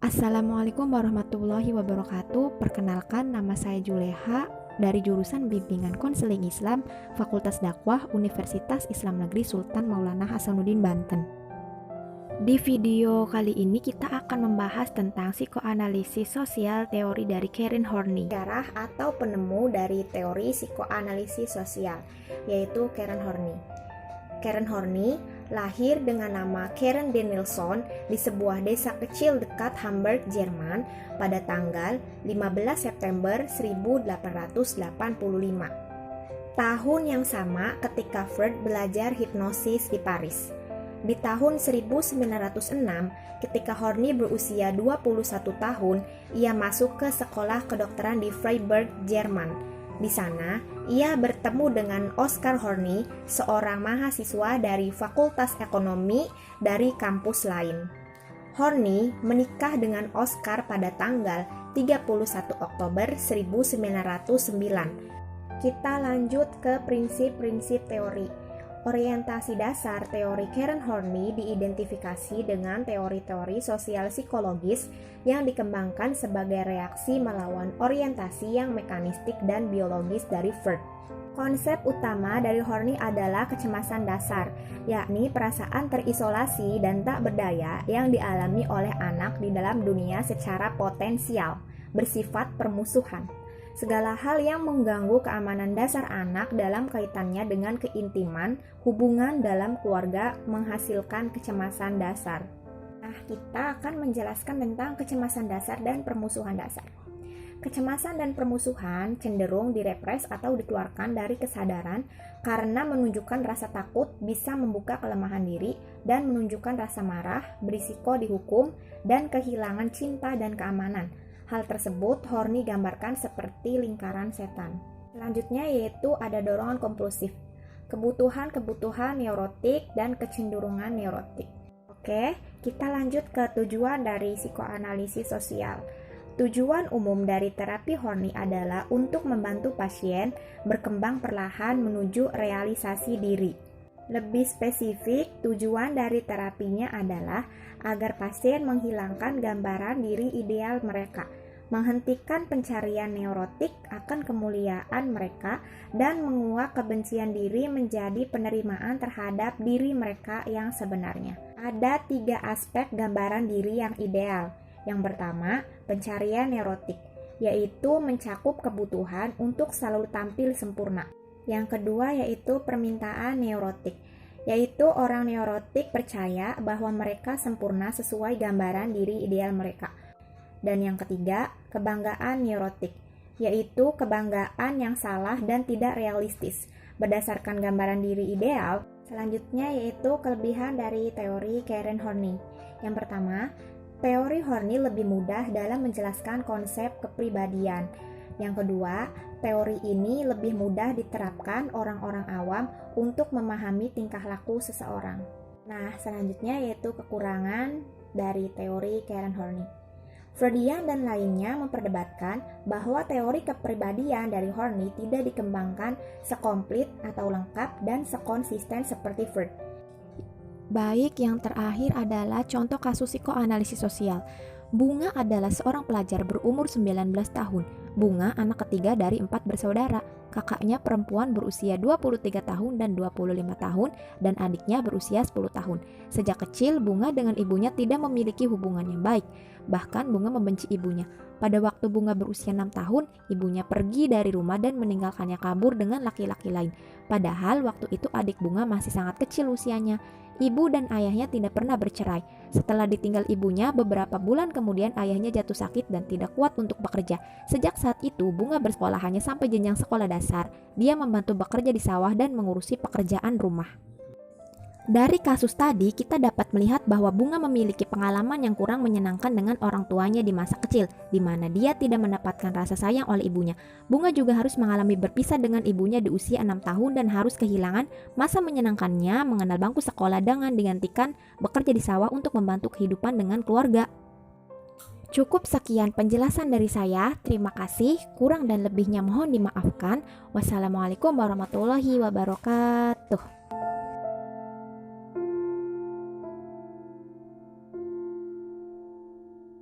Assalamualaikum warahmatullahi wabarakatuh. Perkenalkan, nama saya Juleha dari jurusan Bimbingan Konseling Islam Fakultas Dakwah Universitas Islam Negeri Sultan Maulana Hasanuddin Banten. Di video kali ini kita akan membahas tentang psikoanalisis sosial teori dari Karen Horney, sejarah atau penemu dari teori psikoanalisis sosial, yaitu Karen Horney. Karen Horney lahir dengan nama Karen Danielson di sebuah desa kecil dekat Hamburg, Jerman pada tanggal 15 September 1885. Tahun yang sama ketika Freud belajar hipnosis di Paris. Di tahun 1906, ketika Horney berusia 21 tahun, ia masuk ke sekolah kedokteran di Freiburg, Jerman. Di sana, ia bertemu dengan Oskar Horney, seorang mahasiswa dari Fakultas Ekonomi dari kampus lain. Horney menikah dengan Oskar pada tanggal 31 Oktober 1909. Kita lanjut ke prinsip-prinsip teori. Orientasi dasar teori Karen Horney diidentifikasi dengan teori-teori sosial psikologis yang dikembangkan sebagai reaksi melawan orientasi yang mekanistik dan biologis dari Freud. Konsep utama dari Horney adalah kecemasan dasar, yakni perasaan terisolasi dan tak berdaya yang dialami oleh anak di dalam dunia secara potensial, bersifat permusuhan. Segala hal yang mengganggu keamanan dasar anak dalam kaitannya dengan keintiman, hubungan dalam keluarga menghasilkan kecemasan dasar. Nah, kita akan menjelaskan tentang kecemasan dasar dan permusuhan dasar. Kecemasan dan permusuhan cenderung direpres atau dikeluarkan dari kesadaran karena menunjukkan rasa takut bisa membuka kelemahan diri dan menunjukkan rasa marah, berisiko dihukum, dan kehilangan cinta dan keamanan. Hal tersebut Horney gambarkan seperti lingkaran setan. Selanjutnya yaitu ada dorongan kompulsif, kebutuhan-kebutuhan neurotik, dan kecenderungan neurotik. Oke, kita lanjut ke tujuan dari psikoanalisis sosial. Tujuan umum dari terapi Horney adalah untuk membantu pasien berkembang perlahan menuju realisasi diri. Lebih spesifik, tujuan dari terapinya adalah agar pasien menghilangkan gambaran diri ideal mereka, menghentikan pencarian neurotik akan kemuliaan mereka, dan menguak kebencian diri menjadi penerimaan terhadap diri mereka yang sebenarnya. Ada 3 aspek gambaran diri yang ideal. Yang pertama, pencarian neurotik, yaitu mencakup kebutuhan untuk selalu tampil sempurna. Yang kedua yaitu permintaan neurotik, yaitu orang neurotik percaya bahwa mereka sempurna sesuai gambaran diri ideal mereka. Dan yang ketiga, kebanggaan neurotik, yaitu kebanggaan yang salah dan tidak realistis berdasarkan gambaran diri ideal. Selanjutnya yaitu kelebihan dari teori Karen Horney. Yang pertama, teori Horney lebih mudah dalam menjelaskan konsep kepribadian. Yang kedua, teori ini lebih mudah diterapkan orang-orang awam untuk memahami tingkah laku seseorang. Nah, selanjutnya yaitu kekurangan dari teori Karen Horney. Freudian dan lainnya memperdebatkan bahwa teori kepribadian dari Horney tidak dikembangkan sekomplit atau lengkap dan sekonsisten seperti Freud. Baik, yang terakhir adalah contoh kasus psikoanalisis sosial. Bunga adalah seorang pelajar berumur 19 tahun. Bunga anak ketiga dari 4 bersaudara. Kakaknya perempuan berusia 23 tahun dan 25 tahun, dan adiknya berusia 10 tahun. Sejak kecil, Bunga dengan ibunya tidak memiliki hubungan yang baik. Bahkan Bunga membenci ibunya. Pada waktu Bunga berusia 6 tahun, ibunya pergi dari rumah dan meninggalkannya kabur dengan laki-laki lain. Padahal waktu itu adik Bunga masih sangat kecil usianya. Ibu dan ayahnya tidak pernah bercerai. Setelah ditinggal ibunya, beberapa bulan kemudian ayahnya jatuh sakit dan tidak kuat untuk bekerja. Sejak saat itu, Bunga bersekolah hanya sampai jenjang sekolah dasar. Dia membantu bekerja di sawah dan mengurusi pekerjaan rumah. Dari kasus tadi, kita dapat melihat bahwa Bunga memiliki pengalaman yang kurang menyenangkan dengan orang tuanya di masa kecil, di mana dia tidak mendapatkan rasa sayang oleh ibunya. Bunga juga harus mengalami berpisah dengan ibunya di usia 6 tahun dan harus kehilangan masa menyenangkannya mengenal bangku sekolah dengan digantikan bekerja di sawah untuk membantu kehidupan dengan keluarga. Cukup sekian penjelasan dari saya. Terima kasih. Kurang dan lebihnya mohon dimaafkan. Wassalamualaikum warahmatullahi wabarakatuh.